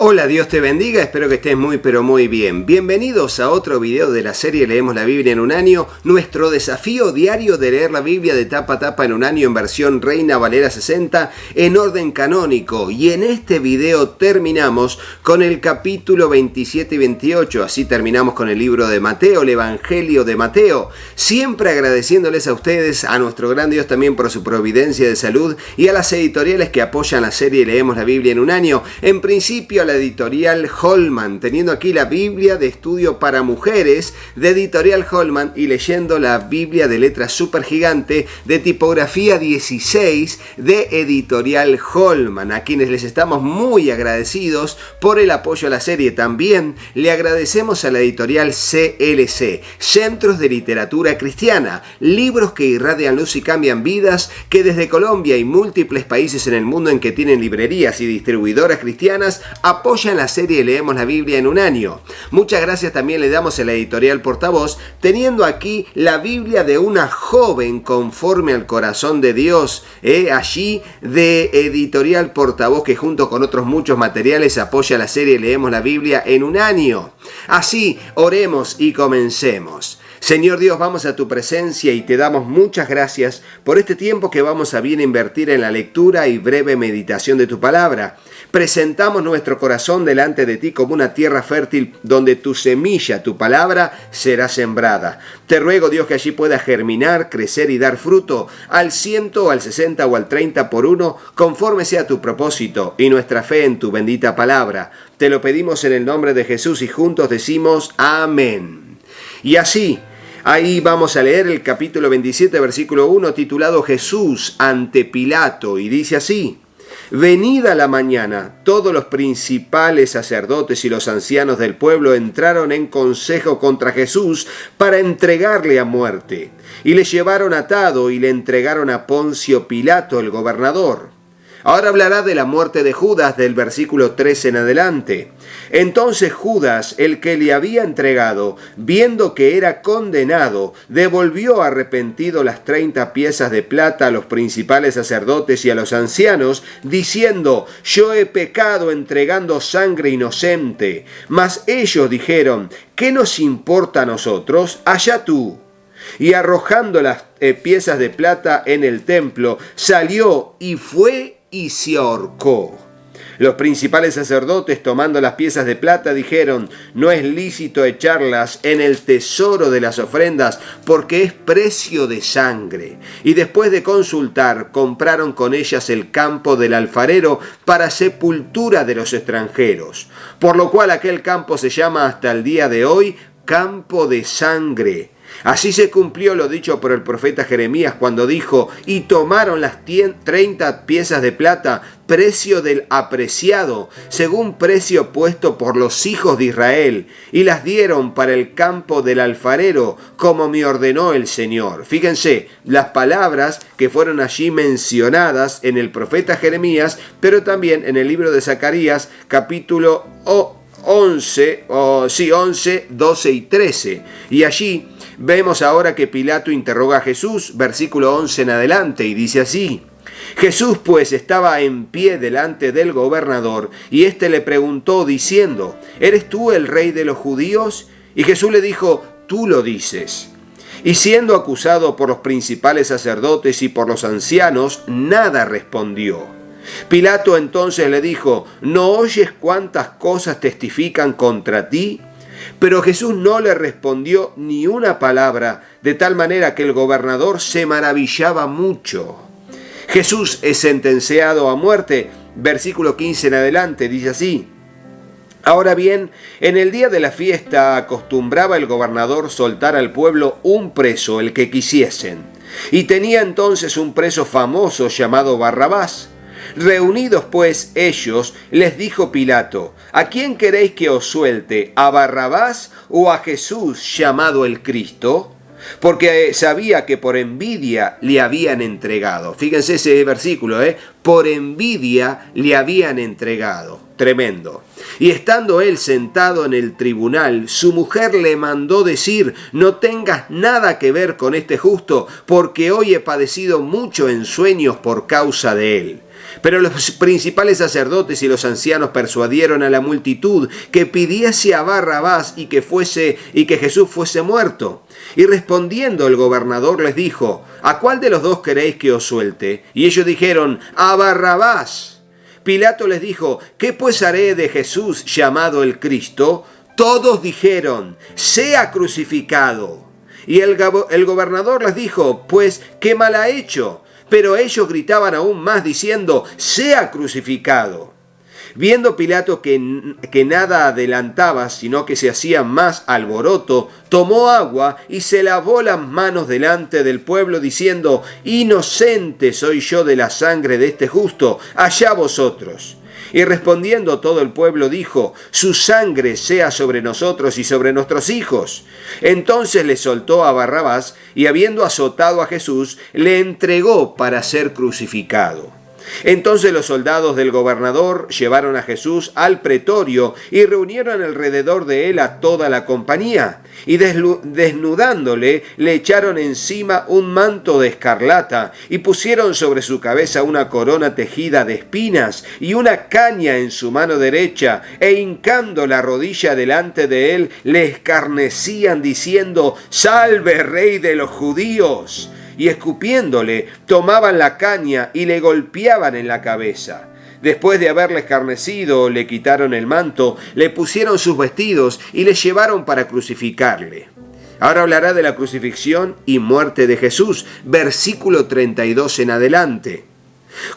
Hola, Dios te bendiga, espero que estés muy pero muy bien. Bienvenidos a otro video de la serie Leemos la Biblia en un año, nuestro desafío diario de leer la Biblia de tapa a tapa en un año en versión Reina Valera 60 en orden canónico. Y en este video terminamos con el capítulo 27 y 28, así terminamos con el libro de Mateo, el Evangelio de Mateo. Siempre agradeciéndoles a ustedes, a nuestro gran Dios también por su providencia de salud y a las editoriales que apoyan la serie Leemos la Biblia en un año. En principio a la editorial Holman, teniendo aquí la Biblia de estudio para mujeres de editorial Holman y leyendo la Biblia de letra super gigante de tipografía 16 de editorial Holman, a quienes les estamos muy agradecidos por el apoyo a la serie. También le agradecemos a la editorial CLC, Centros de Literatura Cristiana, libros que irradian luz y cambian vidas, que desde Colombia y múltiples países en el mundo en que tienen librerías y distribuidoras cristianas apoyan la serie Leemos la Biblia en un año. Muchas gracias también le damos a la editorial Portavoz, teniendo aquí la Biblia de una joven conforme al corazón de Dios, allí de editorial Portavoz, que junto con otros muchos materiales apoya la serie Leemos la Biblia en un año. Así, oremos y comencemos. Señor Dios, vamos a tu presencia y te damos muchas gracias por este tiempo que vamos a bien invertir en la lectura y breve meditación de tu palabra. Presentamos nuestro corazón delante de ti como una tierra fértil donde tu semilla, tu palabra, será sembrada. Te ruego, Dios, que allí pueda germinar, crecer y dar fruto al 100, al 60 o al 30 por uno, conforme sea tu propósito y nuestra fe en tu bendita palabra. Te lo pedimos en el nombre de Jesús y juntos decimos amén. Y así, ahí vamos a leer el capítulo 27, versículo 1, titulado Jesús ante Pilato, y dice así: Venida la mañana, todos los principales sacerdotes y los ancianos del pueblo entraron en consejo contra Jesús para entregarle a muerte, y le llevaron atado y le entregaron a Poncio Pilato, el gobernador. Ahora hablará de la muerte de Judas del versículo 3 en adelante. Entonces Judas, el que le había entregado, viendo que era condenado, devolvió arrepentido las 30 piezas de plata a los principales sacerdotes y a los ancianos, diciendo: Yo he pecado entregando sangre inocente. Mas ellos dijeron: ¿Qué nos importa a nosotros? Allá tú. Y arrojando las piezas de plata en el templo, salió y fue y se ahorcó. Los principales sacerdotes, tomando las piezas de plata, dijeron: No es lícito echarlas en el tesoro de las ofrendas, porque es precio de sangre. Y después de consultar, compraron con ellas el campo del alfarero para sepultura de los extranjeros. Por lo cual aquel campo se llama hasta el día de hoy Campo de Sangre. Así se cumplió lo dicho por el profeta Jeremías cuando dijo: Y tomaron las 30 piezas de plata, precio del apreciado, según precio puesto por los hijos de Israel, y las dieron para el campo del alfarero, como me ordenó el Señor. Fíjense las palabras que fueron allí mencionadas en el profeta Jeremías, pero también en el libro de Zacarías, capítulo 11, 12 y 13. Y allí vemos ahora que Pilato interroga a Jesús, versículo 11 en adelante, y dice así: Jesús pues estaba en pie delante del gobernador, y éste le preguntó diciendo: ¿Eres tú el rey de los judíos? Y Jesús le dijo: Tú lo dices. Y siendo acusado por los principales sacerdotes y por los ancianos, nada respondió. Pilato entonces le dijo: ¿No oyes cuántas cosas testifican contra ti? Pero Jesús no le respondió ni una palabra, de tal manera que el gobernador se maravillaba mucho. Jesús es sentenciado a muerte, versículo 15 en adelante, dice así: Ahora bien, en el día de la fiesta acostumbraba el gobernador soltar al pueblo un preso, el que quisiesen. Y tenía entonces un preso famoso llamado Barrabás. Reunidos pues ellos, les dijo Pilato: ¿A quién queréis que os suelte? ¿A Barrabás o a Jesús llamado el Cristo? Porque sabía que por envidia le habían entregado. Fíjense ese versículo, por envidia le habían entregado. Tremendo. Y estando él sentado en el tribunal, su mujer le mandó decir: No tengas nada que ver con este justo, porque hoy he padecido mucho en sueños por causa de él. Pero los principales sacerdotes y los ancianos persuadieron a la multitud que pidiese a Barrabás y que Jesús fuese muerto. Y respondiendo el gobernador les dijo: ¿a cuál de los dos queréis que os suelte? Y ellos dijeron: a Barrabás. Pilato les dijo: ¿qué pues haré de Jesús llamado el Cristo? Todos dijeron: sea crucificado. Y el gobernador les dijo: pues, ¿qué mal ha hecho? Pero ellos gritaban aún más diciendo: sea crucificado. Viendo Pilato que nada adelantaba, sino que se hacía más alboroto, tomó agua y se lavó las manos delante del pueblo, diciendo: inocente soy yo de la sangre de este justo, allá vosotros. Y respondiendo todo el pueblo dijo: su sangre sea sobre nosotros y sobre nuestros hijos. Entonces le soltó a Barrabás, y habiendo azotado a Jesús, le entregó para ser crucificado. Entonces los soldados del gobernador llevaron a Jesús al pretorio y reunieron alrededor de él a toda la compañía. Y desnudándole, le echaron encima un manto de escarlata y pusieron sobre su cabeza una corona tejida de espinas y una caña en su mano derecha, e hincando la rodilla delante de él, le escarnecían diciendo: «¡Salve, Rey de los judíos!». Y escupiéndole, tomaban la caña y le golpeaban en la cabeza. Después de haberle escarnecido, le quitaron el manto, le pusieron sus vestidos y le llevaron para crucificarle. Ahora hablará de la crucifixión y muerte de Jesús, versículo 32 en adelante.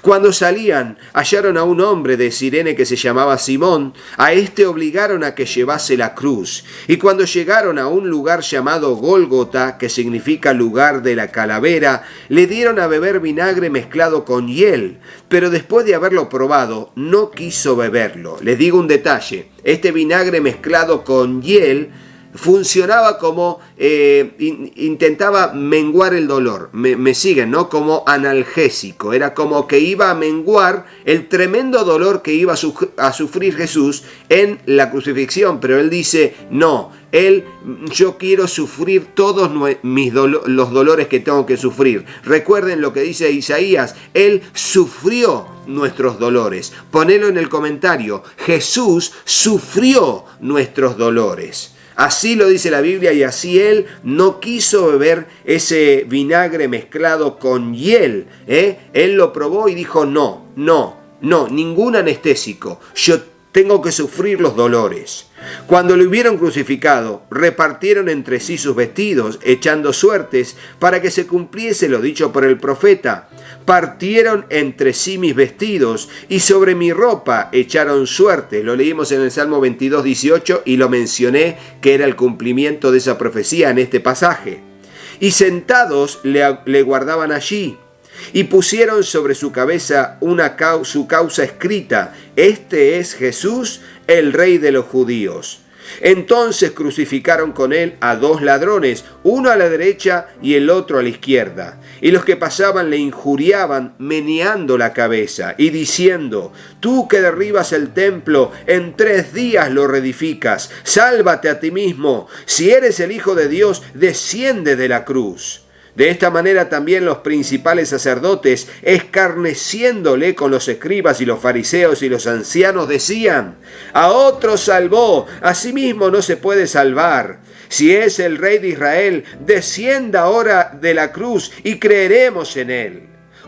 Cuando salían, hallaron a un hombre de Cirene que se llamaba Simón. A este obligaron a que llevase la cruz. Y cuando llegaron a un lugar llamado Gólgota, que significa lugar de la calavera, le dieron a beber vinagre mezclado con hiel. Pero después de haberlo probado, no quiso beberlo. Les digo un detalle: este vinagre mezclado con hiel funcionaba como, intentaba menguar el dolor, me siguen, ¿no? Como analgésico, era como que iba a menguar el tremendo dolor que iba a sufrir Jesús en la crucifixión, pero él dice: no, yo quiero sufrir todos los dolores que tengo que sufrir. Recuerden lo que dice Isaías: él sufrió nuestros dolores. Ponelo en el comentario: Jesús sufrió nuestros dolores. Así lo dice la Biblia, y así él no quiso beber ese vinagre mezclado con hiel. Él lo probó y dijo: no, ningún anestésico. Yo tengo que sufrir los dolores. Cuando lo hubieron crucificado, repartieron entre sí sus vestidos, echando suertes para que se cumpliese lo dicho por el profeta: partieron entre sí mis vestidos y sobre mi ropa echaron suertes. Lo leímos en el Salmo 22, 18 y lo mencioné, que era el cumplimiento de esa profecía en este pasaje. Y sentados le guardaban allí. Y pusieron sobre su cabeza su causa escrita: este es Jesús, el Rey de los judíos. Entonces crucificaron con él a dos ladrones, uno a la derecha y el otro a la izquierda. Y los que pasaban le injuriaban, meneando la cabeza y diciendo: tú que derribas el templo, en 3 días lo reedificas. Sálvate a ti mismo. Si eres el Hijo de Dios, desciende de la cruz. De esta manera también los principales sacerdotes, escarneciéndole con los escribas y los fariseos y los ancianos, decían: a otro salvó, a sí mismo no se puede salvar. Si es el Rey de Israel, descienda ahora de la cruz y creeremos en él.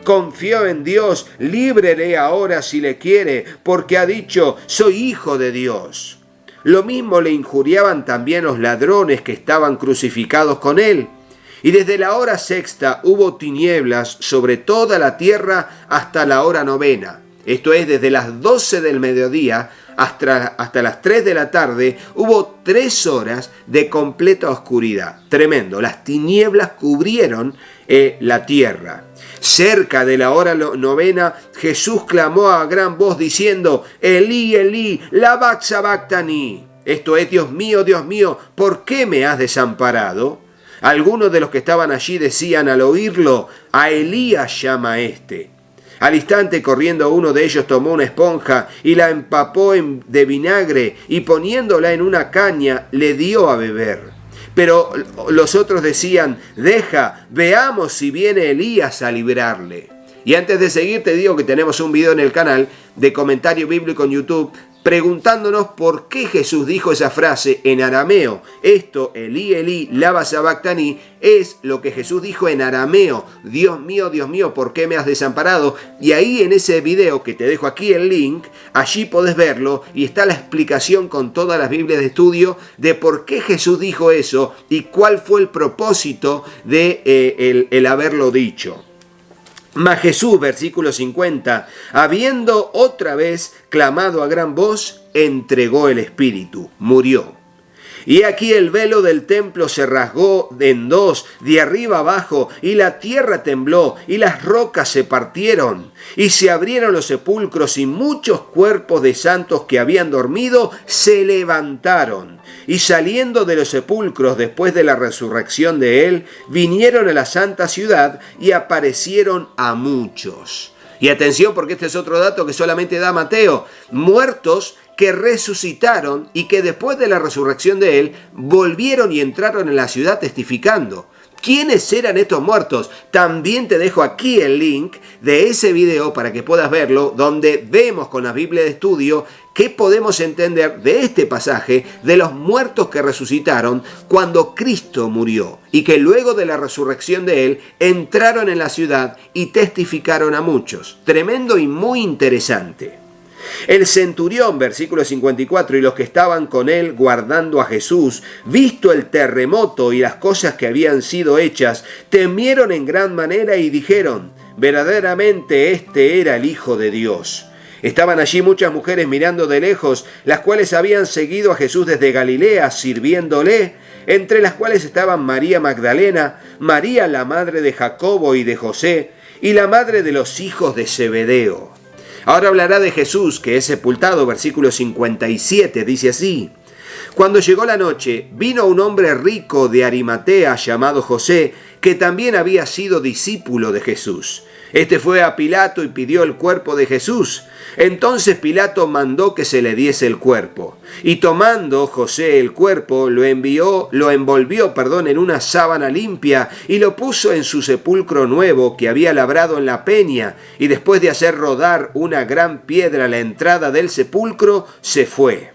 Confió en Dios, líbrele ahora si le quiere, porque ha dicho: soy hijo de Dios. Lo mismo le injuriaban también los ladrones que estaban crucificados con él. Y desde la hora 6 hubo tinieblas sobre toda la tierra hasta la hora 9. Esto es, desde las 12 del mediodía hasta las 3 de la tarde, hubo 3 horas de completa oscuridad. Tremendo, las tinieblas cubrieron la tierra. Cerca de la hora 9, Jesús clamó a gran voz diciendo: Elí, Elí, lama sabactani. Esto es: Dios mío, ¿por qué me has desamparado? Algunos de los que estaban allí decían al oírlo: a Elías llama este. Al instante, corriendo, uno de ellos tomó una esponja y la empapó de vinagre, y poniéndola en una caña le dio a beber. Pero los otros decían: deja, veamos si viene Elías a librarle. Y antes de seguir te digo que tenemos un video en el canal de comentario bíblico en YouTube preguntándonos por qué Jesús dijo esa frase en arameo. Esto, Elí, Elí, lama sabactani, es lo que Jesús dijo en arameo. Dios mío, ¿por qué me has desamparado? Y ahí en ese video, que te dejo aquí el link, allí podés verlo y está la explicación con todas las Biblias de estudio de por qué Jesús dijo eso y cuál fue el propósito de el haberlo dicho. Mas Jesús, versículo 50, habiendo otra vez clamado a gran voz, entregó el espíritu, murió. Y aquí el velo del templo se rasgó en dos, de arriba abajo, y la tierra tembló, y las rocas se partieron, y se abrieron los sepulcros, y muchos cuerpos de santos que habían dormido se levantaron. Y saliendo de los sepulcros después de la resurrección de él, vinieron a la santa ciudad y aparecieron a muchos. Y atención, porque este es otro dato que solamente da Mateo. Muertos que resucitaron y que después de la resurrección de él volvieron y entraron en la ciudad testificando. ¿Quiénes eran estos muertos? También te dejo aquí el link de ese video para que puedas verlo, donde vemos con la Biblia de estudio qué podemos entender de este pasaje de los muertos que resucitaron cuando Cristo murió y que luego de la resurrección de él entraron en la ciudad y testificaron a muchos. Tremendo y muy interesante. El centurión, versículo 54, y los que estaban con él guardando a Jesús, visto el terremoto y las cosas que habían sido hechas, temieron en gran manera y dijeron, verdaderamente este era el Hijo de Dios. Estaban allí muchas mujeres mirando de lejos, las cuales habían seguido a Jesús desde Galilea, sirviéndole, entre las cuales estaban María Magdalena, María la madre de Jacobo y de José, y la madre de los hijos de Zebedeo. Ahora hablará de Jesús, que es sepultado, versículo 57, dice así. Cuando llegó la noche, vino un hombre rico de Arimatea llamado José, que también había sido discípulo de Jesús. Este fue a Pilato y pidió el cuerpo de Jesús. Entonces Pilato mandó que se le diese el cuerpo. Y tomando José el cuerpo, lo envolvió en una sábana limpia y lo puso en su sepulcro nuevo que había labrado en la peña. Y después de hacer rodar una gran piedra a la entrada del sepulcro, se fue.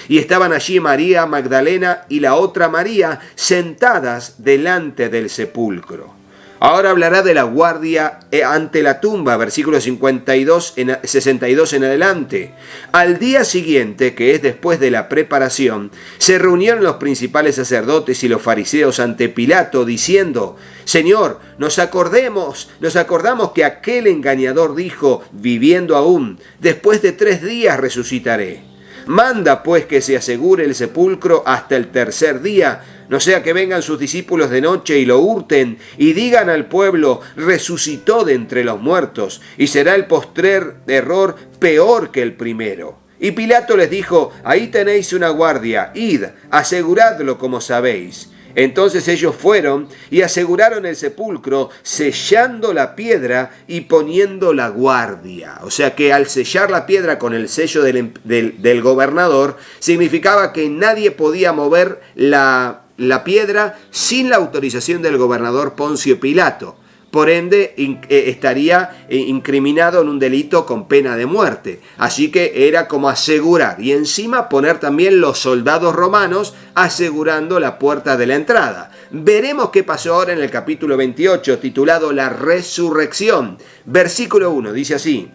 Y estaban allí María Magdalena y la otra María sentadas delante del sepulcro. Ahora hablará de la guardia ante la tumba, versículo 62 en adelante. Al día siguiente, que es después de la preparación, se reunieron los principales sacerdotes y los fariseos ante Pilato, diciendo, Señor, nos acordamos que aquel engañador dijo, viviendo aún, después de 3 días resucitaré. Manda pues que se asegure el sepulcro hasta el tercer día, no sea que vengan sus discípulos de noche y lo hurten y digan al pueblo, resucitó de entre los muertos, y será el postrer error peor que el primero. Y Pilato les dijo, ahí tenéis una guardia, id, aseguradlo como sabéis. Entonces ellos fueron y aseguraron el sepulcro, sellando la piedra y poniendo la guardia. O sea que al sellar la piedra con el sello del gobernador, significaba que nadie podía mover la piedra sin la autorización del gobernador Poncio Pilato. Por ende, estaría incriminado en un delito con pena de muerte. Así que era como asegurar. Y encima poner también los soldados romanos asegurando la puerta de la entrada. Veremos qué pasó ahora en el capítulo 28, titulado La Resurrección. Versículo 1, dice así.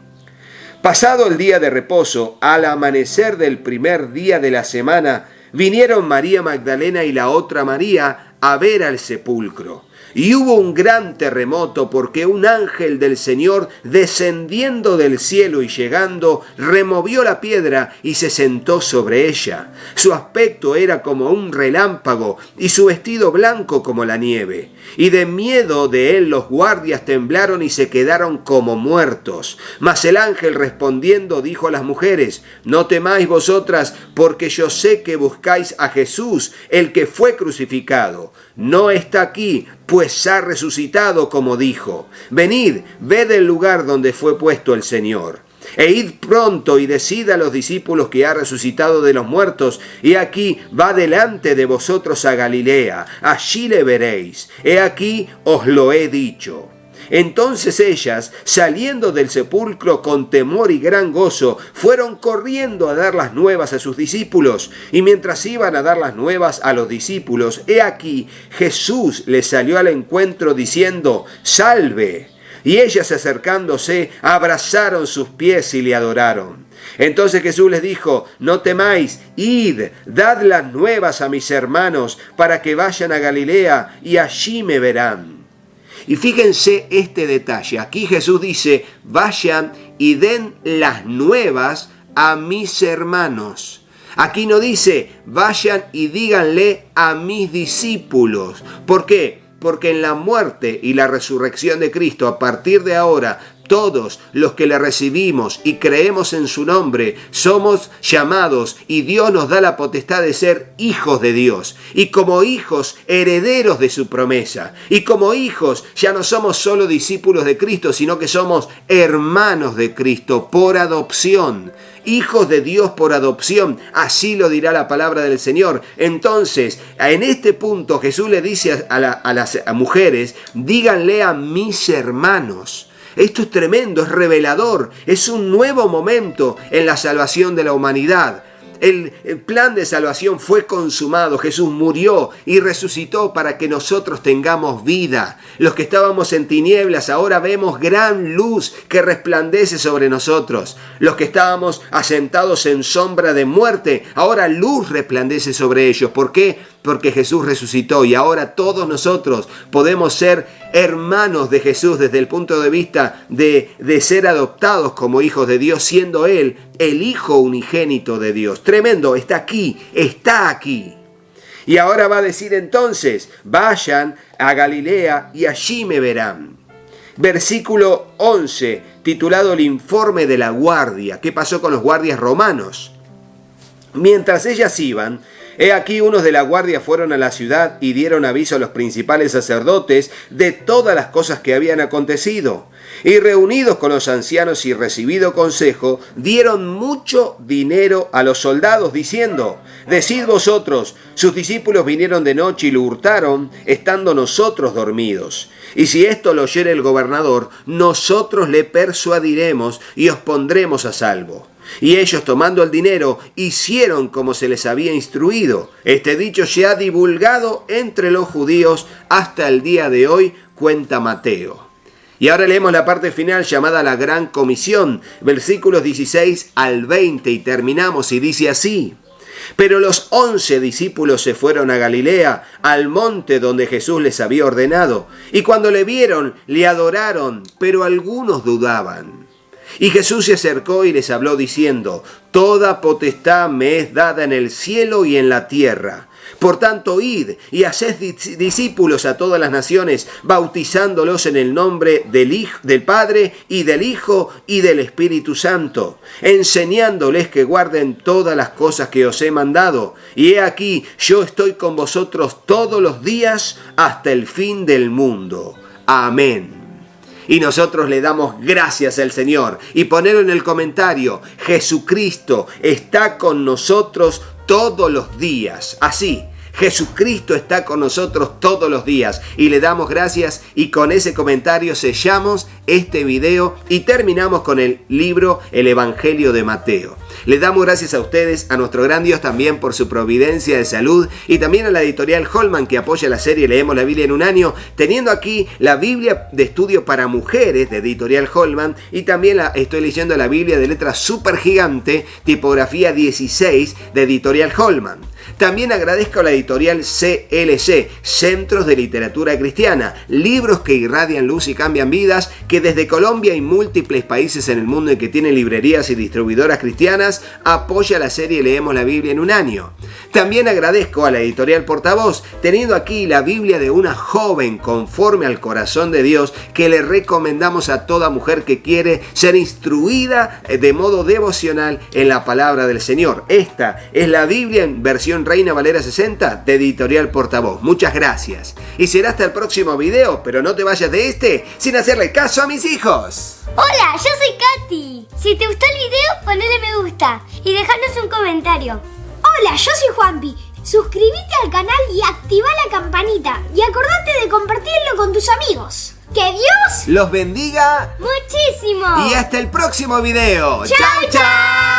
Pasado el día de reposo, al amanecer del primer día de la semana, vinieron María Magdalena y la otra María a ver al sepulcro. Y hubo un gran terremoto porque un ángel del Señor, descendiendo del cielo y llegando, removió la piedra y se sentó sobre ella. Su aspecto era como un relámpago y su vestido blanco como la nieve. Y de miedo de él los guardias temblaron y se quedaron como muertos. Mas el ángel respondiendo dijo a las mujeres, no temáis vosotras, porque yo sé que buscáis a Jesús, el que fue crucificado. No está aquí, pues ha resucitado como dijo. Venid, ved el lugar donde fue puesto el Señor. E id pronto y decid a los discípulos que ha resucitado de los muertos, y aquí va delante de vosotros a Galilea, allí le veréis. He aquí os lo he dicho. Entonces ellas, saliendo del sepulcro con temor y gran gozo, fueron corriendo a dar las nuevas a sus discípulos. Y mientras iban a dar las nuevas a los discípulos, he aquí, Jesús les salió al encuentro diciendo: «Salve». Y ellas, acercándose, abrazaron sus pies y le adoraron. Entonces Jesús les dijo: «No temáis, id, dad las nuevas a mis hermanos, para que vayan a Galilea, y allí me verán». Y fíjense este detalle. Aquí Jesús dice: vayan y den las nuevas a mis hermanos. Aquí no dice: vayan y díganle a mis discípulos. ¿Por qué? Porque en la muerte y la resurrección de Cristo, a partir de ahora, todos los que le recibimos y creemos en su nombre, somos llamados y Dios nos da la potestad de ser hijos de Dios. Y como hijos, herederos de su promesa. Y como hijos, ya no somos solo discípulos de Cristo, sino que somos hermanos de Cristo por adopción. Hijos de Dios por adopción, así lo dirá la palabra del Señor. Entonces, en este punto Jesús le dice a las mujeres: díganle a mis hermanos. Esto es tremendo, es revelador, es un nuevo momento en la salvación de la humanidad. El plan de salvación fue consumado. Jesús murió y resucitó para que nosotros tengamos vida. Los que estábamos en tinieblas, ahora vemos gran luz que resplandece sobre nosotros. Los que estábamos asentados en sombra de muerte, ahora luz resplandece sobre ellos. ¿Por qué? Porque Jesús resucitó y ahora todos nosotros podemos ser hermanos de Jesús desde el punto de vista de ser adoptados como hijos de Dios, siendo Él el Hijo unigénito de Dios. Tremendo, está aquí, está aquí. Y ahora va a decir entonces: vayan a Galilea y allí me verán. Versículo 11, titulado El informe de la guardia. ¿Qué pasó con los guardias romanos? Mientras ellas iban, he aquí unos de la guardia fueron a la ciudad y dieron aviso a los principales sacerdotes de todas las cosas que habían acontecido. Y reunidos con los ancianos y recibido consejo, dieron mucho dinero a los soldados, diciendo: decid vosotros, sus discípulos vinieron de noche y lo hurtaron, estando nosotros dormidos. Y si esto lo oyere el gobernador, nosotros le persuadiremos y os pondremos a salvo. Y ellos, tomando el dinero, hicieron como se les había instruido. Este dicho se ha divulgado entre los judíos hasta el día de hoy, cuenta Mateo. Y ahora leemos la parte final llamada la Gran Comisión, versículos 16 al 20, y terminamos, y dice así: Pero los 11 discípulos se fueron a Galilea, al monte donde Jesús les había ordenado. Y cuando le vieron, le adoraron, pero algunos dudaban. Y Jesús se acercó y les habló diciendo: Toda potestad me es dada en el cielo y en la tierra. Por tanto, id y haced discípulos a todas las naciones, bautizándolos en el nombre del Padre y del Hijo y del Espíritu Santo, enseñándoles que guarden todas las cosas que os he mandado. Y he aquí, yo estoy con vosotros todos los días hasta el fin del mundo. Amén. Y nosotros le damos gracias al Señor. Y ponelo en el comentario: Jesucristo está con nosotros todos los días. Así, Jesucristo está con nosotros todos los días. Y le damos gracias, y con ese comentario sellamos este video y terminamos con el libro El Evangelio de Mateo. Le damos gracias a ustedes, a nuestro gran Dios también por su providencia de salud, y también a la editorial Holman que apoya la serie Leemos la Biblia en un año, teniendo aquí la Biblia de estudio para mujeres de editorial Holman, y también estoy leyendo la Biblia de letra super gigante, tipografía 16 de editorial Holman. También agradezco a la editorial CLC, Centros de Literatura Cristiana, libros que irradian luz y cambian vidas, que desde Colombia y múltiples países en el mundo en que tienen librerías y distribuidoras cristianas, apoya la serie Leemos la Biblia en un año. También agradezco a la editorial Portavoz, teniendo aquí la Biblia de una joven conforme al corazón de Dios, que le recomendamos a toda mujer que quiere ser instruida de modo devocional en la palabra del Señor. Esta es la Biblia en versión Reina Valera 60 de editorial Portavoz. Muchas gracias. Y será hasta el próximo video, pero no te vayas de este sin hacerle caso a mis hijos. Hola, yo soy Katy. Si te gustó el video, ponle me gusta y dejanos un comentario. Hola, yo soy Juanpi. Suscríbete al canal y activa la campanita. Y acordate de compartirlo con tus amigos. Que Dios los bendiga muchísimo. y hasta el próximo video. ¡Chao, chao!